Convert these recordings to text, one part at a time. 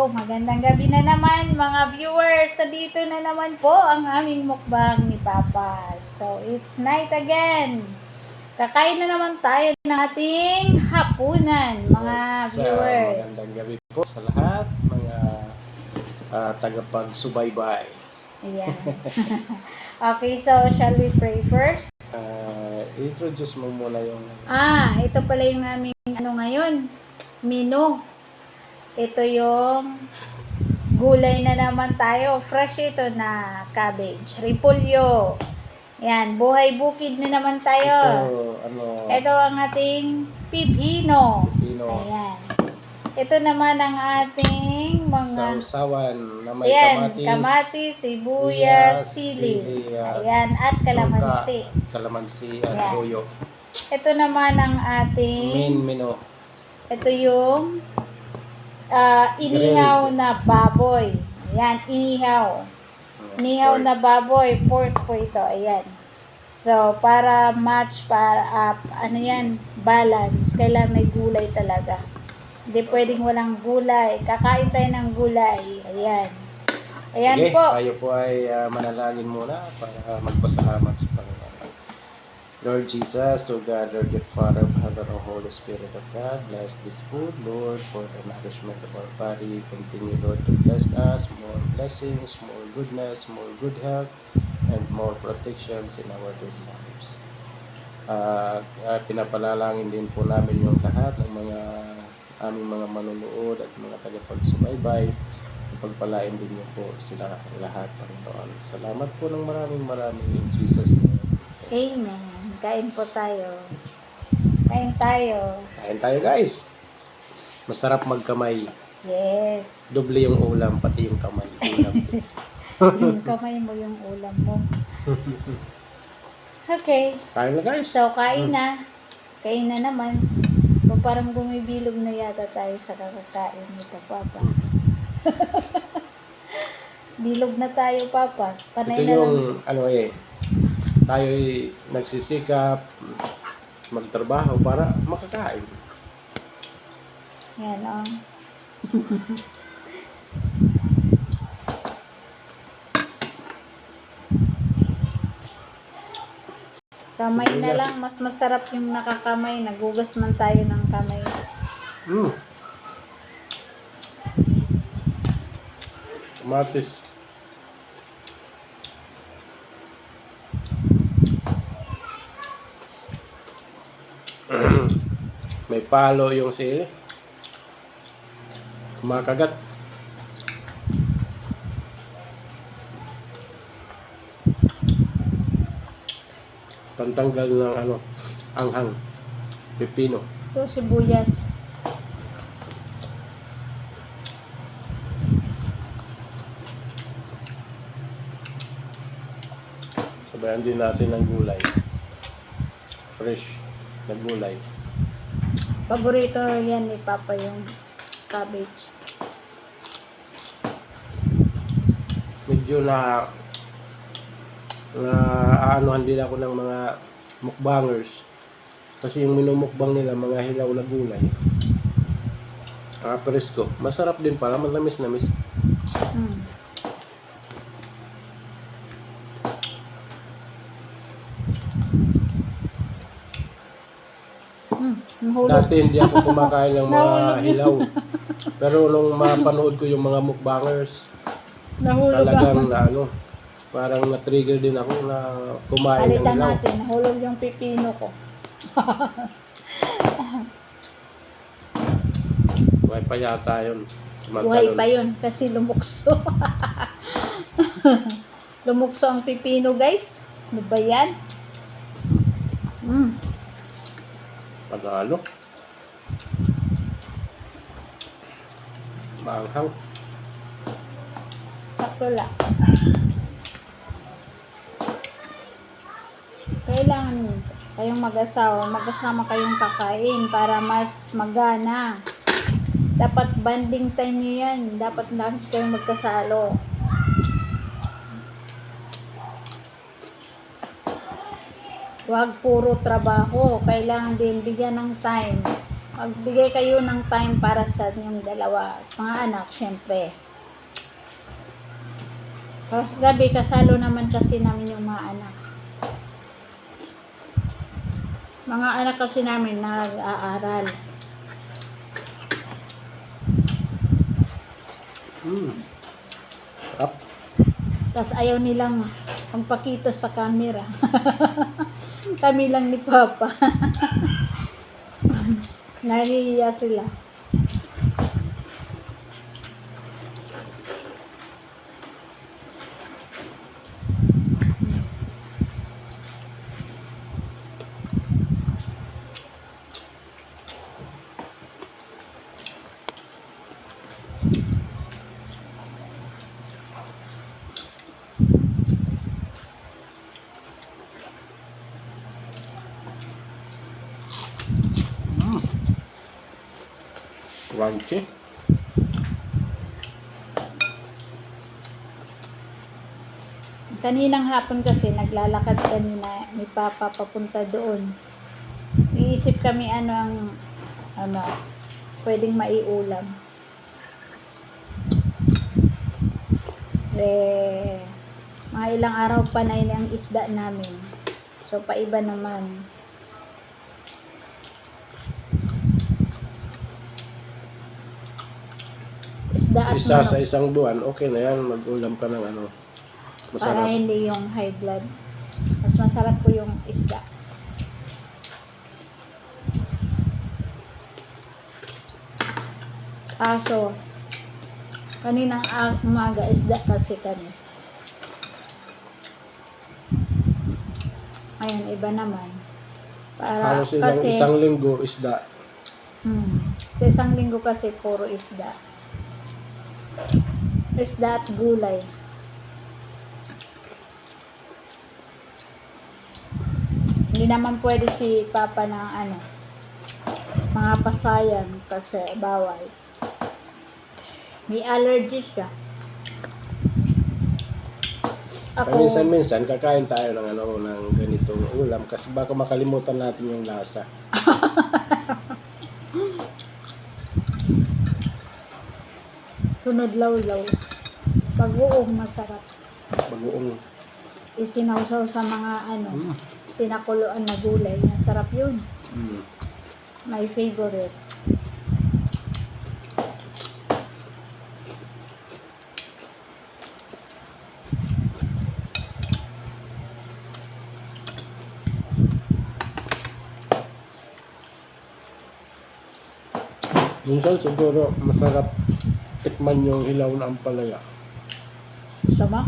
Hello, magandang gabi na naman mga viewers. Dito na naman po ang aming mukbang ni Papa. So, it's night again. Kakain na naman tayo ng ating hapunan, mga viewers. Magandang gabi po sa lahat, mga tagapagsubaybay. Ayan. Okay, so shall we pray first? Introduce mo muna yung... Ito pala yung aming ngayon, menu. Ito yung gulay na naman tayo. Fresh ito na cabbage. Repolyo. Yan, buhay bukid na naman tayo. Ito ang ating pipino. Ayan. Ito naman ang ating mga sausawan na may kamatis, sibuyas, sili. Ayan, at kalamansi. Kalamansi at toyo. Ito naman ang ating main menu. Ito yung inihaw na baboy. Ayan, inihaw. Inihaw na baboy. Pork po ito. Ayan. So, para match, para balance. Kailangan may gulay talaga. Hindi pwedeng walang gulay. Kakain tayo ng gulay. Ayan. Ayan. Sige, po. Tayo po ay manalangin muna para magpasalamat sa Panginoon. Lord Jesus, O God, Lord God, Father, Father, O Holy Spirit of God, bless this food, Lord, for the nourishment of our body. Continue, Lord, to bless us, more blessings, more goodness, more good health, and more protections in our daily lives. Pinapalalangin din po namin yung lahat ng mga aming mga manunood at mga tagapagsubaybay. Pagpalain din niyo po sila lahat, Panginoon. Salamat po ng maraming in Jesus' name. Amen. Kain po tayo. Kain tayo. Kain tayo, guys. Masarap magkamay. Yes. Doble yung ulam, pati yung kamay. Yung kamay mo, yung ulam mo. Okay. Kain na, guys. So, kain na. Kain na naman. So, parang bumibilog na yata tayo sa kakakain nito, Papa. Bilog na tayo, Papa. Panay ito na yung, lang. Tayo'y nagsisikap, magtrabaho para makakain. Yan, oh. Kamay na lang, mas masarap yung nakakamay. Nagugas man tayo ng kamay. Kamatis. May palo yung sili. Kumakagat. Pantanggal ng anghang. Pepino. Ito, sibuyas. Sabayan din natin ng gulay. Fresh na gulay. Paborito yan ni Papa yung cabbage. Medyo aanuhan din ako ng mga mukbangers. Kasi yung minumukbang nila, mga hilaw na gulay. Presko. Masarap din pala, manamis-namis. Dati hindi ako kumakain ng mga hilaw. Pero nung mapanood ko yung mga mukbangers, talagang parang na-trigger din ako na kumain ng hilaw. Palitan natin, nahulog yung pipino ko. Buhay pa yata yun. Buhay pa yun kasi lumukso. Lumukso ang pipino, guys. Ano ba yan? Panalo. Maanghang. Sakto lang. Kailangan kayong mag-asama kayong kakain para mas magana. Dapat banding time nyo yan. Dapat lang kayong magkasalo. Huwag puro trabaho. Kailangan din bigyan ng time Magbigay kayo ng time para sa inyong dalawa. Mga anak, syempre. Tapos gabi, kasalo naman kasi namin yung mga anak. Mga anak kasi namin nag-aaral. Sarap. Tapos ayaw nilang magpakita sa camera. Kami lang ni Papa. Nahihiya sila. Crunchy. Kaninang hapon kasi naglalakad kanina ni Papa papunta doon. Iisip kami ano pwedeng maiulam. Mga ilang araw pa na yun ang isda namin. So paiba naman. Isda at Isa sa manok. isang buwan, okay na yan. Mag-ulam ka ng ano. Para Masarap. hindi yung high blood. Mas masarap po yung isda. Kaso, kaninang umaga isda kasi kami. Ayun, iba naman. Para Halos ilang kasi isang linggo isda. sa isang linggo kasi puro isda. Isda at gulay. Hindi naman pwede si Papa ng mga pasayan kasi bawal. May allergy siya. Ako, Minsan-minsan, kakain tayo ng ng ganitong ulam kasi baka makalimutan natin yung lasa. sunod lawlaw. Pag-uong masarap. Bagoong. Isinawsaw sa mga pinakuluan na gulay. Masarap yun. My favorite. Minsan siguro masarap tikman yung hilaw na ampalaya. Sama?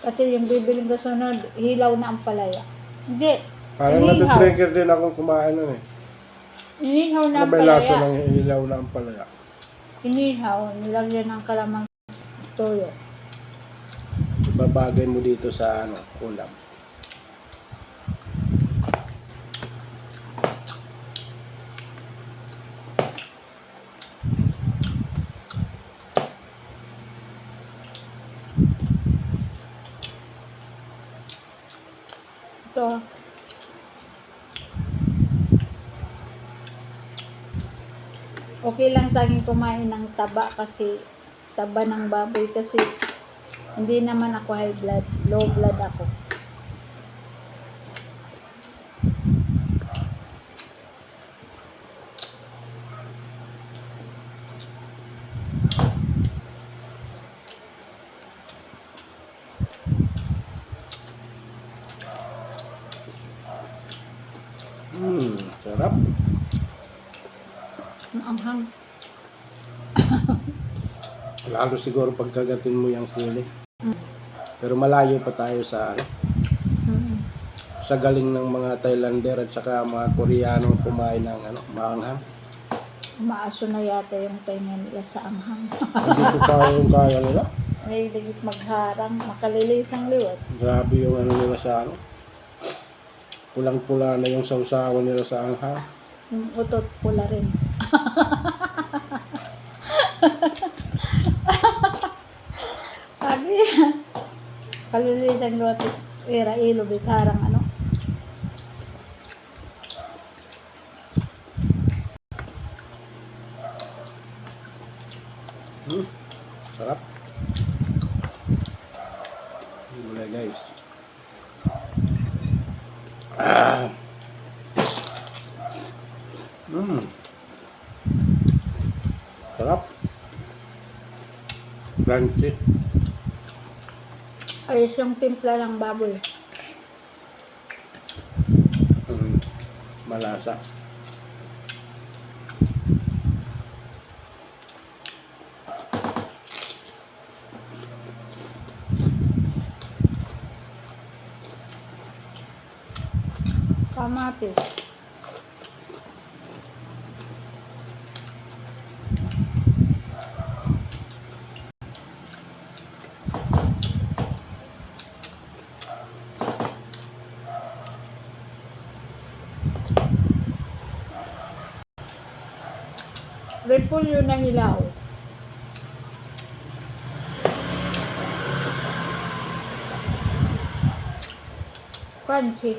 Kasi yung bibiling ko sunod, hilaw na ang palaya. Hindi. Parang Inihaw. natitrigger din akong kumain nun eh. Inihaw na Ano ang ba yung lasa palaya. ng hilaw na ampalaya? Inihaw, nilagyan ng kalamang toyo. Ibabagay mo dito sa ulam. Ito. Okay lang sa akin kumain ng taba kasi taba ng baboy kasi hindi naman ako high blood, low blood ako. Sarap. Ang anghang. Lalo siguro pagkagatin mo yung sili. Pero malayo pa tayo sa sa galing ng mga Thailander at saka mga Koreanong kumain ng maanghang. Maaso na yata yung tainga nila sa anghang. Hindi ko kaya yung kaya nila. May ligit magharang, makalilis ang liwat. Grabe yung nila sa pulang-pula na yung sausawan nila sa anghang. Yung utot pula rin. Lagi. Kalilis ang liwat. Ira ilo, bikarang Sarap. Gulay guys. Ah. Sarap. Crunchy. Ayos yung timpla ng baboy. Malasa. Kamatis. Repolyo na hilaw. Crunchy.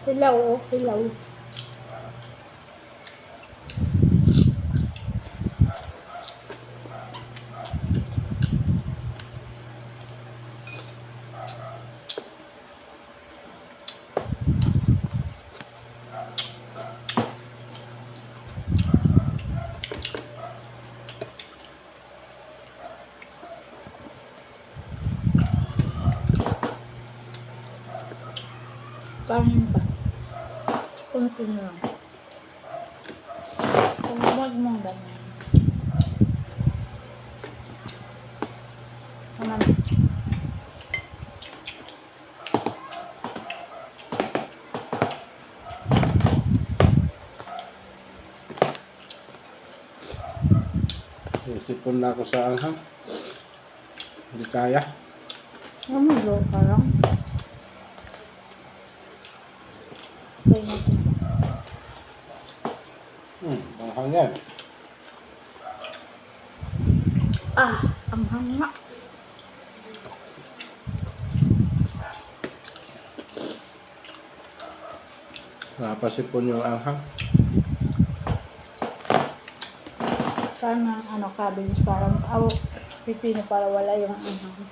Hilaw, oh, hilaw. Kanin pa. Kunti na lang. Kung huwag mong ganyan. Naman. Isipon na ako sa anghang. Hindi kaya. Ano ka lang? Okay natin. Anghang yan. Ang hanga. Napasipon yung anghang. Parang cabbage, parang pipino para wala yung anghang.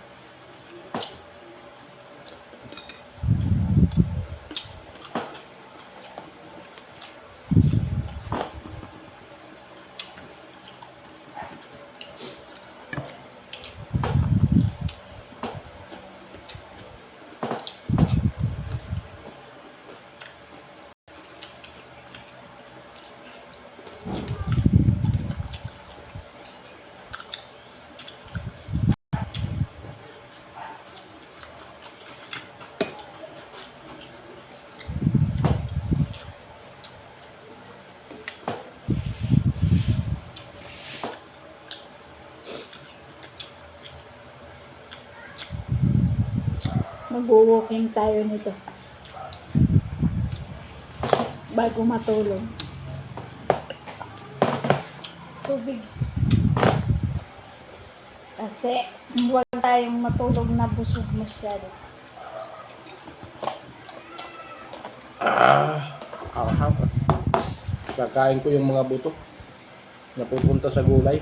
Mag-walking tayo nito bago matulog. Tubig. Kasi huwag tayong matulog na busog masyado. Anghang. Kakain ko yung mga buto. Napupunta sa gulay.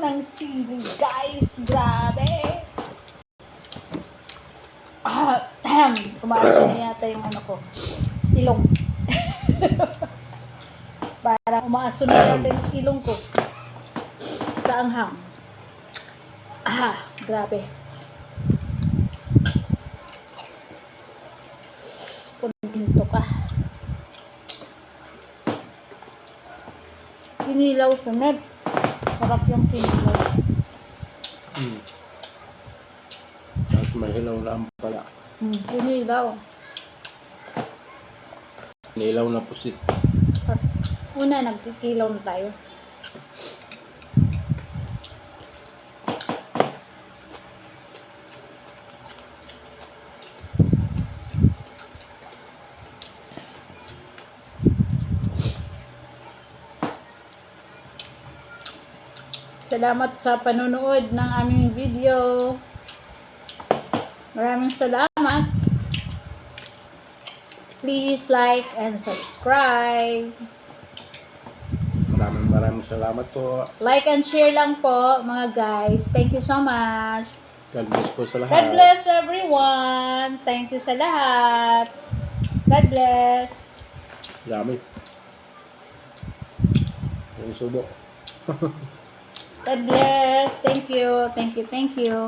Ng sili, guys, grabe. Kumaso na yata yung ko, ilong. Para umaaso na yata yung ilong ko sa anghang. Grabe. Punto ka. Pinilaw sunod. Sarap yung pinilaw. Tapos may hilaw na ampala. Pinilaw. Nilaw na pusit. Una, nagkikilaw na tayo. Salamat sa panonood ng aming video. Maraming salamat. Please like and subscribe. Maraming salamat po. Like and share lang po, mga guys. Thank you so much. God bless po sa lahat. God bless everyone. Thank you sa lahat. God bless. Dami. Yung subo. God bless. Thank you. Thank you. Thank you.